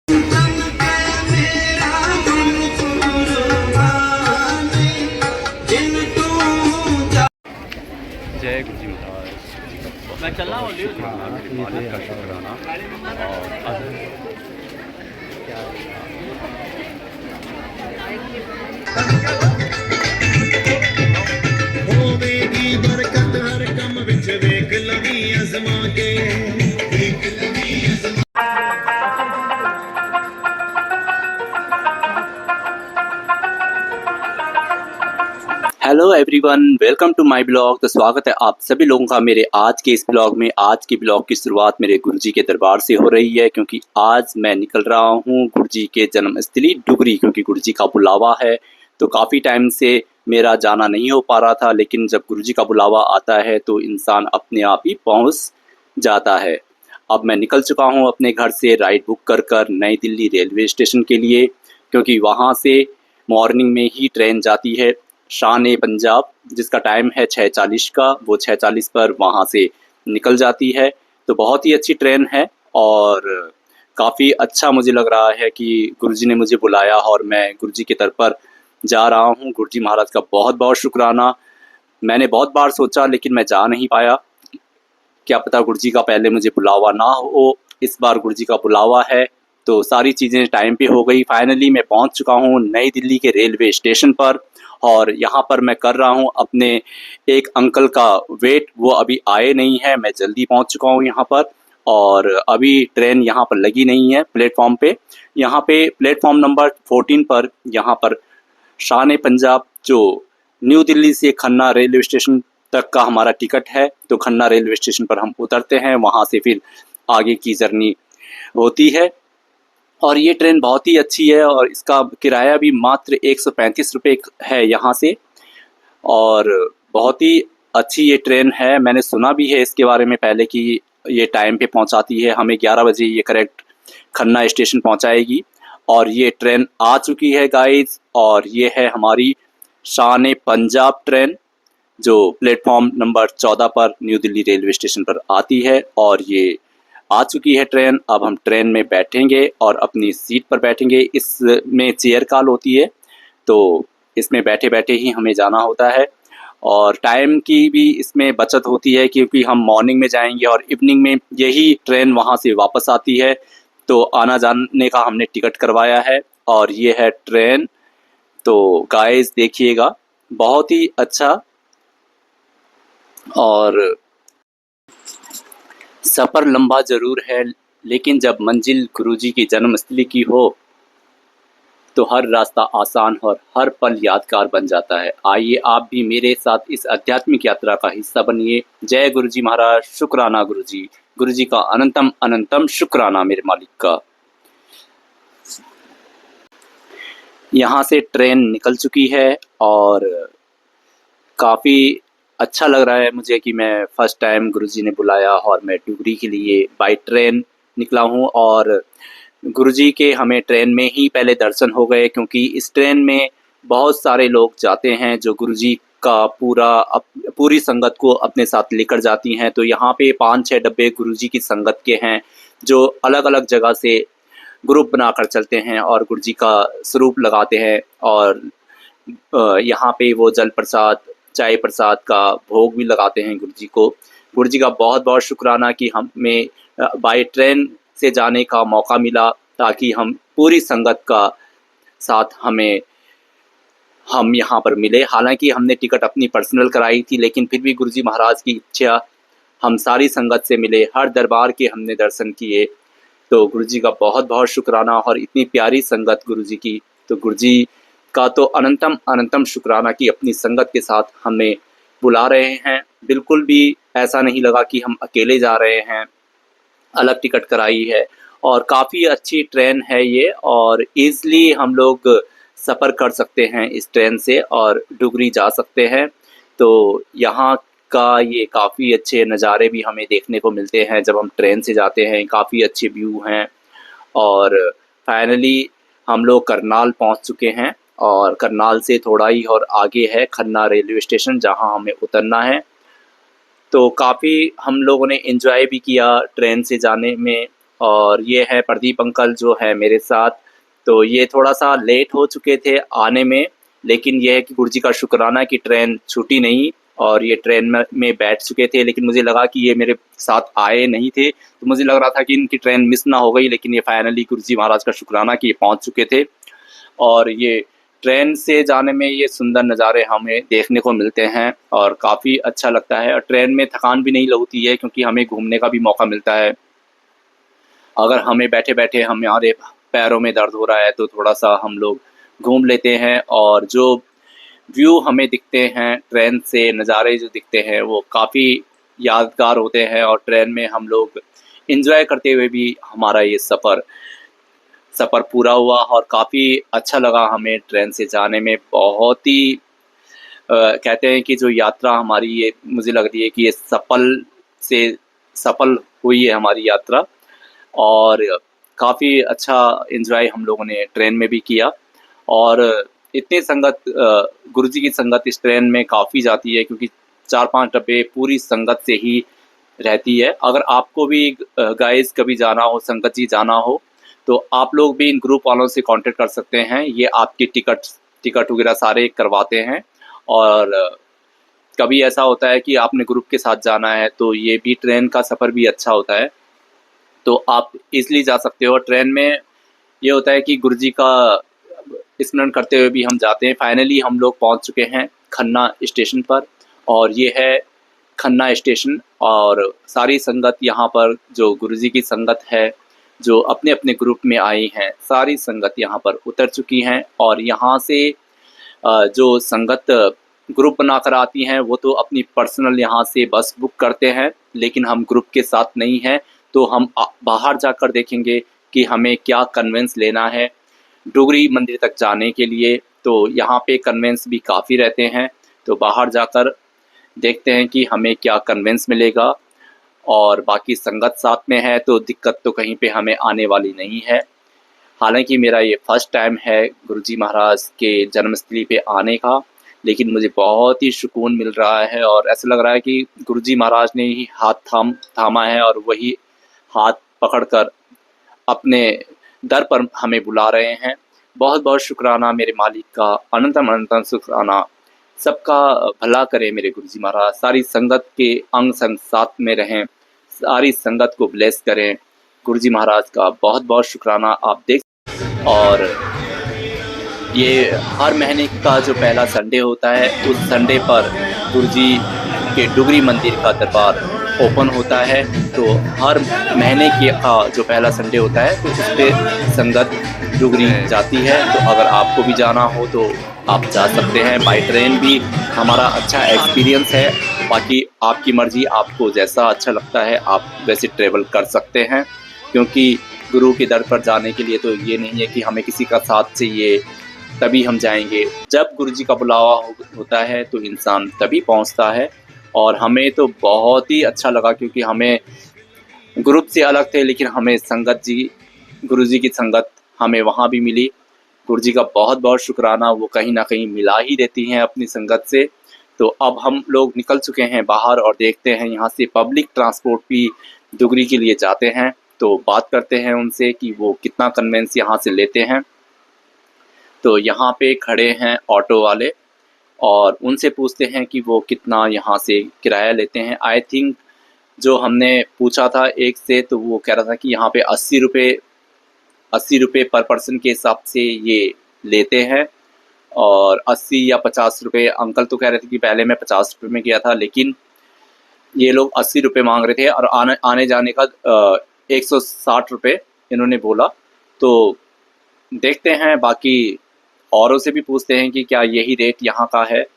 जय गुरु जी महाराज। मैं चल रहा हूँ मालिक का शुक्राना। और होवेगी बरकत हर कम विच वेख लवी अजमा के hello everyone, welcome to my blog. तो स्वागत है आप सभी लोगों का मेरे आज के इस ब्लॉग में। आज के ब्लॉग की शुरुआत मेरे गुरुजी के दरबार से हो रही है, क्योंकि आज मैं निकल रहा हूँ गुरुजी के जन्मस्थली डुगरी, क्योंकि गुरुजी का बुलावा है। तो काफ़ी टाइम से मेरा जाना नहीं हो पा रहा था, लेकिन जब गुरुजी का बुलावा आता है तो इंसान अपने आप ही पहुँच जाता है। अब मैं निकल चुका हूँ अपने घर से राइड बुक कर नई दिल्ली रेलवे स्टेशन के लिए, क्योंकि वहाँ से मॉर्निंग में ही ट्रेन जाती है शान-ए-पंजाब, जिसका टाइम है 6:40 का। वो 6:40 पर वहाँ से निकल जाती है। तो बहुत ही अच्छी ट्रेन है और काफ़ी अच्छा मुझे लग रहा है कि गुरुजी ने मुझे बुलाया और मैं गुरुजी के दर पर जा रहा हूँ। गुरुजी महाराज का बहुत बहुत शुक्राना। मैंने बहुत बार सोचा लेकिन मैं जा नहीं पाया। क्या पता गुरुजी का पहले मुझे बुलावा ना हो। इस बार गुरुजी का बुलावा है तो सारी चीज़ें टाइम पे हो गई। फाइनली मैं पहुंच चुका हूं नई दिल्ली के रेलवे स्टेशन पर, और यहां पर मैं कर रहा हूं अपने एक अंकल का वेट। वो अभी आए नहीं है, मैं जल्दी पहुंच चुका हूं यहां पर। और अभी ट्रेन यहां पर लगी नहीं है प्लेटफॉर्म पे। यहां पे प्लेटफॉर्म नंबर 14 पर यहां पर शान-ए-पंजाब, जो न्यू दिल्ली से खन्ना रेलवे स्टेशन तक का हमारा टिकट है, तो खन्ना रेलवे स्टेशन पर हम उतरते हैं। वहाँ से फिर आगे की जर्नी होती है। और ये ट्रेन बहुत ही अच्छी है और इसका किराया भी मात्र 135 रुपये है यहाँ से। और बहुत ही अच्छी ये ट्रेन है। मैंने सुना भी है इसके बारे में पहले कि ये टाइम पे पहुँचाती है हमें। 11 बजे ये करेक्ट खन्ना स्टेशन पहुँचाएगी। और ये ट्रेन आ चुकी है गाइज, और ये है हमारी शान-ए-पंजाब ट्रेन, जो प्लेटफॉर्म नंबर 14 पर न्यू दिल्ली रेलवे स्टेशन पर आती है। और ये आ चुकी है ट्रेन। अब हम ट्रेन में बैठेंगे और अपनी सीट पर बैठेंगे। इसमें चेयर कार होती है, तो इसमें बैठे बैठे ही हमें जाना होता है। और टाइम की भी इसमें बचत होती है, क्योंकि हम मॉर्निंग में जाएंगे और इवनिंग में यही ट्रेन वहाँ से वापस आती है। तो आना जाने का हमने टिकट करवाया है और ये है ट्रेन। तो गाइस देखिएगा, बहुत ही अच्छा। और सफ़र लंबा ज़रूर है, लेकिन जब मंजिल गुरुजी की जन्मस्थली की हो तो हर रास्ता आसान और हर पल यादगार बन जाता है। आइए आप भी मेरे साथ इस आध्यात्मिक यात्रा का हिस्सा बनिए। जय गुरुजी महाराज। शुक्राना गुरुजी। गुरुजी का अनंतम अनंतम शुक्राना मेरे मालिक का। यहाँ से ट्रेन निकल चुकी है और काफ़ी अच्छा लग रहा है मुझे कि मैं फ़र्स्ट टाइम गुरुजी ने बुलाया और मैं डुगरी के लिए बाय ट्रेन निकला हूँ। और गुरुजी के हमें ट्रेन में ही पहले दर्शन हो गए, क्योंकि इस ट्रेन में बहुत सारे लोग जाते हैं जो गुरुजी का पूरी संगत को अपने साथ लेकर जाती हैं। तो यहाँ पे 5-6 डब्बे गुरुजी की संगत के हैं, जो अलग अलग जगह से ग्रुप बनाकर चलते हैं और गुरुजी का स्वरूप लगाते हैं। और यहाँ पे वो जल प्रसाद, चाय प्रसाद का भोग भी लगाते हैं गुरुजी को। गुरुजी का बहुत बहुत शुक्राना कि हमें बाय ट्रेन से जाने का मौका मिला, ताकि हम पूरी संगत का साथ हम यहाँ पर मिले। हालांकि हमने टिकट अपनी पर्सनल कराई थी, लेकिन फिर भी गुरुजी महाराज की इच्छा, हम सारी संगत से मिले, हर दरबार के हमने दर्शन किए। तो गुरुजी का बहुत बहुत शुक्राना। और इतनी प्यारी संगत गुरुजी की, तो गुरुजी का तो अनंतम अनंतम शुक्राना कि अपनी संगत के साथ हमें बुला रहे हैं। बिल्कुल भी ऐसा नहीं लगा कि हम अकेले जा रहे हैं। अलग टिकट कराई है और काफ़ी अच्छी ट्रेन है ये, और ईज़िली हम लोग सफ़र कर सकते हैं इस ट्रेन से और डुगरी जा सकते हैं। तो यहाँ का ये काफ़ी अच्छे नज़ारे भी हमें देखने को मिलते हैं जब हम ट्रेन से जाते हैं। काफ़ी अच्छे व्यू हैं। और फाइनली हम लोग करनाल पहुँच चुके हैं, और करनाल से थोड़ा ही और आगे है खन्ना रेलवे स्टेशन, जहाँ हमें उतरना है। तो काफ़ी हम लोगों ने एंजॉय भी किया ट्रेन से जाने में। और ये है प्रदीप अंकल जो है मेरे साथ। तो ये थोड़ा सा लेट हो चुके थे आने में, लेकिन ये है कि गुरु जी का शुक्राना कि ट्रेन छूटी नहीं और ये ट्रेन में बैठ चुके थे। लेकिन मुझे लगा कि ये मेरे साथ आए नहीं थे, तो मुझे लग रहा था कि इनकी ट्रेन मिस ना हो गई, लेकिन ये फाइनली गुरु जी महाराज का शुक्राना कि ये पहुंच चुके थे। और ये ट्रेन से जाने में ये सुंदर नज़ारे हमें देखने को मिलते हैं और काफ़ी अच्छा लगता है। और ट्रेन में थकान भी नहीं लगती है क्योंकि हमें घूमने का भी मौका मिलता है। अगर हमें बैठे बैठे हमारे पैरों में दर्द हो रहा है तो थोड़ा सा हम लोग घूम लेते हैं, और जो व्यू हमें दिखते हैं ट्रेन से, नज़ारे जो दिखते हैं वो काफ़ी यादगार होते हैं। और ट्रेन में हम लोग एंजॉय करते हुए भी हमारा ये सफ़र पूरा हुआ और काफ़ी अच्छा लगा हमें ट्रेन से जाने में। बहुत ही कहते हैं कि जो यात्रा हमारी ये मुझे लग रही है कि ये सफल हुई है हमारी यात्रा, और काफ़ी अच्छा एंजॉय हम लोगों ने ट्रेन में भी किया। और इतनी संगत गुरुजी की संगत इस ट्रेन में काफ़ी जाती है क्योंकि 4-5 डब्बे पूरी संगत से ही रहती है। अगर आपको भी गाइस कभी जाना हो, संगत जी जाना हो, तो आप लोग भी इन ग्रुप वालों से कांटेक्ट कर सकते हैं। ये आपकी टिकट वगैरह सारे करवाते हैं। और कभी ऐसा होता है कि आपने ग्रुप के साथ जाना है तो ये भी ट्रेन का सफ़र भी अच्छा होता है, तो आप ईज़िली जा सकते हो। ट्रेन में ये होता है कि गुरुजी का स्मरण करते हुए भी हम जाते हैं। फाइनली हम लोग पहुंच चुके हैं खन्ना स्टेशन पर, और ये है खन्ना स्टेशन। और सारी संगत यहाँ पर जो गुरुजी की संगत है, जो अपने अपने ग्रुप में आई हैं, सारी संगत यहाँ पर उतर चुकी हैं। और यहाँ से जो संगत ग्रुप बनाकर आती हैं वो तो अपनी पर्सनल यहाँ से बस बुक करते हैं, लेकिन हम ग्रुप के साथ नहीं हैं, तो हम बाहर जाकर देखेंगे कि हमें क्या कन्वेंस लेना है डुगरी मंदिर तक जाने के लिए। तो यहाँ पे कन्वेंस भी काफ़ी रहते हैं, तो बाहर जाकर देखते हैं कि हमें क्या कन्वेंस मिलेगा। और बाकी संगत साथ में है तो दिक्कत तो कहीं पे हमें आने वाली नहीं है। हालांकि मेरा ये फर्स्ट टाइम है गुरुजी महाराज के जन्मस्थली पे आने का, लेकिन मुझे बहुत ही सुकून मिल रहा है और ऐसा लग रहा है कि गुरुजी महाराज ने ही हाथ थामा है और वही हाथ पकड़कर अपने दर पर हमें बुला रहे हैं। बहुत बहुत शुक्राना मेरे मालिक का, अनंतम अनंतम शुक्राना। सबका भला करे मेरे गुरुजी महाराज, सारी संगत के अंग संग साथ में रहें, सारी संगत को ब्लेस करें। गुरुजी महाराज का बहुत बहुत शुक्राना। आप देख, और ये हर महीने का जो पहला संडे होता है उस संडे पर गुरुजी के डुगरी मंदिर का दरबार ओपन होता है। तो हर महीने की जो पहला संडे होता है तो उस पर संगत डुगरी जाती है। तो अगर आपको भी जाना हो तो आप जा सकते हैं। बाई ट्रेन भी हमारा अच्छा एक्सपीरियंस है। बाकी आपकी मर्ज़ी, आपको जैसा अच्छा लगता है आप वैसे ट्रेवल कर सकते हैं, क्योंकि गुरु के दर पर जाने के लिए तो ये नहीं है कि हमें किसी का साथ चाहिए तभी हम जाएंगे। जब गुरु जी का बुलावा होता है तो इंसान तभी पहुंचता है। और हमें तो बहुत ही अच्छा लगा क्योंकि हमें ग्रुप से अलग थे, लेकिन हमें संगत जी, गुरु जी की संगत हमें वहाँ भी मिली। गुरु जी का बहुत बहुत शुक्राना, वो कहीं ना कहीं मिला ही देती हैं अपनी संगत से। तो अब हम लोग निकल चुके हैं बाहर और देखते हैं यहाँ से पब्लिक ट्रांसपोर्ट भी डुगरी के लिए जाते हैं, तो बात करते हैं उनसे कि वो कितना कन्वेंस यहाँ से लेते हैं। तो यहाँ पे खड़े हैं ऑटो वाले और उनसे पूछते हैं कि वो कितना यहाँ से किराया लेते हैं। आई थिंक जो हमने पूछा था एक से, तो वो कह रहा था कि यहाँ पे 80 रुपये पर पर्सन के हिसाब से ये लेते हैं, और 80 या 50 रुपये। अंकल तो कह रहे थे कि पहले मैं 50 रुपये में गया था, लेकिन ये लोग 80 रुपये मांग रहे थे, और आने जाने का 160 रुपये इन्होंने बोला। तो देखते हैं, बाकी औरों से भी पूछते हैं कि क्या यही रेट यहाँ का है।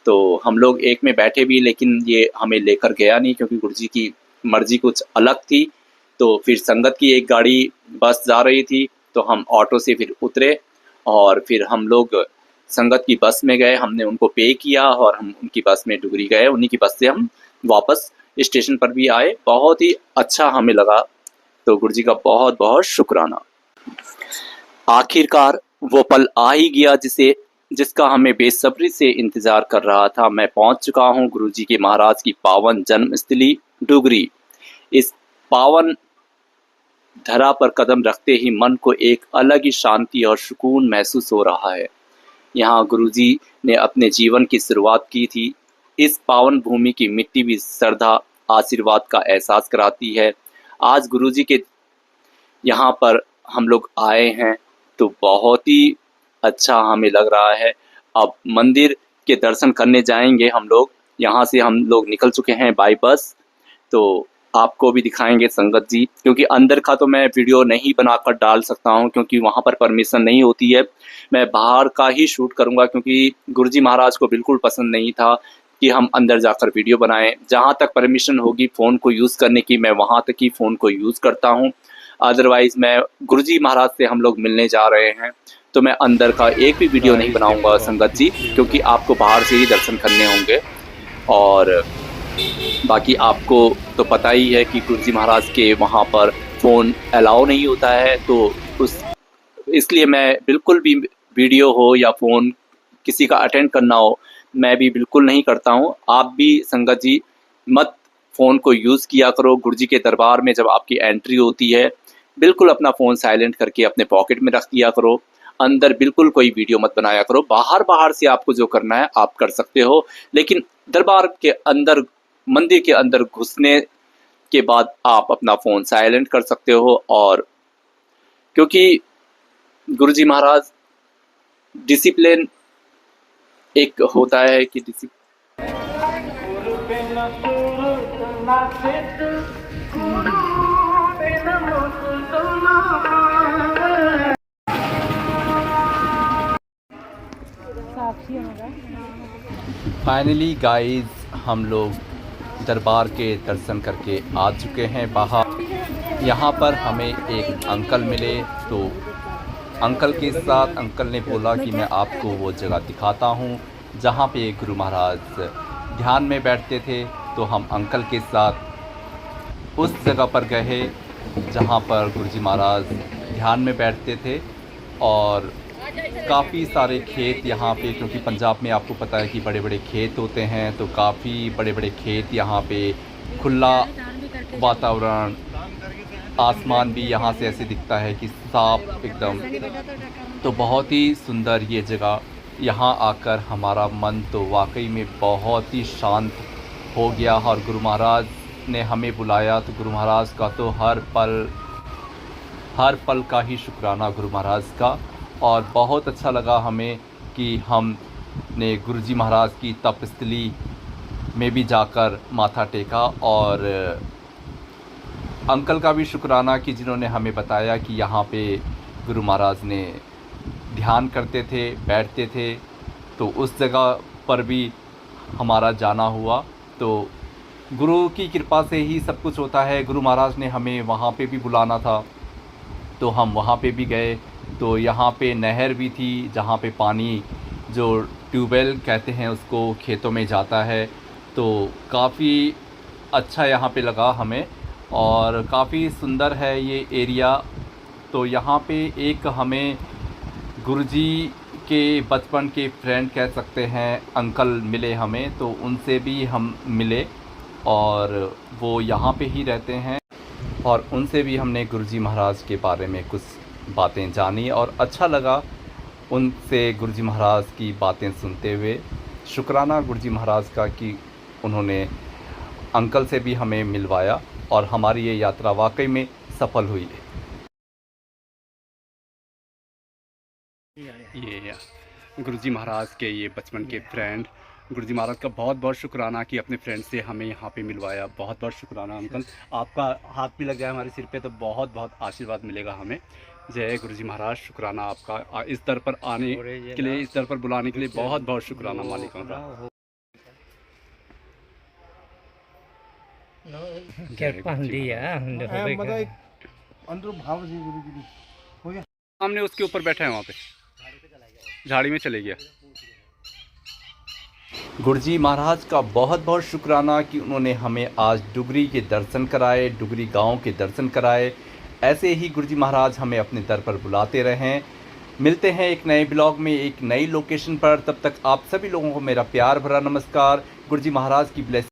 तो हम लोग एक में बैठे भी, लेकिन ये हमें लेकर गया नहीं क्योंकि गुरुजी की मर्ज़ी कुछ अलग थी। तो फिर संगत की एक गाड़ी बस जा रही थी, तो हम ऑटो से फिर उतरे और फिर हम लोग संगत की बस में गए। हमने उनको पे किया और हम उनकी बस में डुगरी गए। उन्हीं की बस से हम वापस स्टेशन पर भी आए। बहुत ही अच्छा हमें लगा। तो गुरुजी का बहुत बहुत शुक्राना। आखिरकार वो पल आ ही गया जिसका हमें बेसब्री से इंतज़ार कर रहा था। मैं पहुंच चुका हूं गुरुजी के महाराज की पावन जन्मस्थली डुगरी। इस पावन धरा पर कदम रखते ही मन को एक अलग ही शांति और सुकून महसूस हो रहा है। यहाँ गुरुजी ने अपने जीवन की शुरुआत की थी। इस पावन भूमि की मिट्टी भी श्रद्धा आशीर्वाद का एहसास कराती है। आज गुरुजी के यहाँ पर हम लोग आए हैं तो बहुत ही अच्छा हमें लग रहा है। अब मंदिर के दर्शन करने जाएंगे हम लोग। यहाँ से हम लोग निकल चुके हैं बाई बस, तो आपको भी दिखाएंगे संगत जी, क्योंकि अंदर का तो मैं वीडियो नहीं बनाकर डाल सकता हूँ क्योंकि वहाँ पर परमिशन नहीं होती है। मैं बाहर का ही शूट करूँगा क्योंकि गुरुजी महाराज को बिल्कुल पसंद नहीं था कि हम अंदर जाकर वीडियो बनाएं। जहाँ तक परमिशन होगी फ़ोन को यूज़ करने की, मैं वहाँ तक ही फ़ोन को यूज़ करता हूँ। अदरवाइज़ मैं गुरुजी महाराज से हम लोग मिलने जा रहे हैं तो मैं अंदर का एक भी वीडियो नहीं बनाऊंगा संगत जी, क्योंकि आपको बाहर से ही दर्शन करने होंगे। और बाकी आपको तो पता ही है कि गुरुजी महाराज के वहाँ पर फ़ोन अलाउ नहीं होता है, तो इसलिए मैं बिल्कुल भी वीडियो हो या फ़ोन किसी का अटेंड करना हो, मैं भी बिल्कुल नहीं करता हूँ। आप भी संगत जी मत फ़ोन को यूज़ किया करो। गुरुजी के दरबार में जब आपकी एंट्री होती है बिल्कुल अपना फ़ोन साइलेंट करके अपने पॉकेट में रख दिया करो। अंदर बिल्कुल कोई वीडियो मत बनाया करो। बाहर से आपको जो करना है आप कर सकते हो, लेकिन दरबार के अंदर, मंदिर के अंदर घुसने के बाद आप अपना फ़ोन साइलेंट कर सकते हो। और क्योंकि गुरुजी महाराज डिसिप्लिन एक होता है कि फाइनली गाइस हम लोग दरबार के दर्शन करके आ चुके हैं बाहर। यहाँ पर हमें एक अंकल मिले, तो अंकल के साथ अंकल ने बोला कि मैं आपको वो जगह दिखाता हूँ जहाँ पे गुरु महाराज ध्यान में बैठते थे। तो हम अंकल के साथ उस जगह पर गए जहाँ पर गुरुजी महाराज ध्यान में बैठते थे। और काफ़ी सारे खेत यहाँ पे, क्योंकि पंजाब में आपको पता है कि बड़े बड़े खेत होते हैं, तो काफ़ी बड़े बड़े खेत यहाँ पे, खुला वातावरण, आसमान भी यहाँ से ऐसे दिखता है कि साफ एकदम। तो बहुत ही सुंदर ये जगह। यहाँ आकर हमारा मन तो वाकई में बहुत ही शांत हो गया। और गुरु महाराज ने हमें बुलाया तो गुरु महाराज का तो हर पल का ही शुक्राना गुरु महाराज का। और बहुत अच्छा लगा हमें कि हमने गुरुजी महाराज की तपस्थली में भी जाकर माथा टेका। और अंकल का भी शुक्राना कि जिन्होंने हमें बताया कि यहाँ पे गुरु महाराज ने ध्यान करते थे, बैठते थे। तो उस जगह पर भी हमारा जाना हुआ। तो गुरु की कृपा से ही सब कुछ होता है। गुरु महाराज ने हमें वहाँ पे भी बुलाना था तो हम वहाँ पे भी गए। तो यहाँ पे नहर भी थी जहाँ पे पानी, जो ट्यूबवेल कहते हैं उसको, खेतों में जाता है। तो काफ़ी अच्छा यहाँ पे लगा हमें और काफ़ी सुंदर है ये एरिया। तो यहाँ पे एक हमें गुरुजी के बचपन के फ्रेंड कह सकते हैं, अंकल मिले हमें। तो उनसे भी हम मिले और वो यहाँ पे ही रहते हैं। और उनसे भी हमने गुरुजी महाराज के बारे में कुछ बातें जानी और अच्छा लगा उनसे गुरुजी महाराज की बातें सुनते हुए। शुक्राना गुरुजी महाराज का कि उन्होंने अंकल से भी हमें मिलवाया और हमारी ये यात्रा वाकई में सफल हुई। ये गुरुजी महाराज के ये बचपन के फ्रेंड, गुरुजी महाराज का बहुत बहुत शुक्राना कि अपने फ्रेंड से हमें यहाँ पे मिलवाया। बहुत बहुत शुक्राना अंकल, आपका हाथ भी लग गया हमारे सिर पे तो बहुत बहुत आशीर्वाद मिलेगा हमें। जय गुरुजी महाराज, शुक्राना आपका इस दर पर आने के लिए, इस दर पर बुलाने के लिए बहुत बहुत शुक्राना मालिकों का। हमने उसके ऊपर बैठा है वहाँ पे, झाड़ी में चले गया। गुरुजी महाराज का बहुत बहुत शुक्राना कि उन्होंने हमें आज डुगरी के दर्शन कराए, डुगरी गांव के दर्शन कराए। ऐसे ही गुरुजी महाराज हमें अपने दर पर बुलाते रहें। मिलते हैं एक नए ब्लॉग में, एक नई लोकेशन पर। तब तक आप सभी लोगों को मेरा प्यार भरा नमस्कार। गुरुजी महाराज की ब्लेसिंग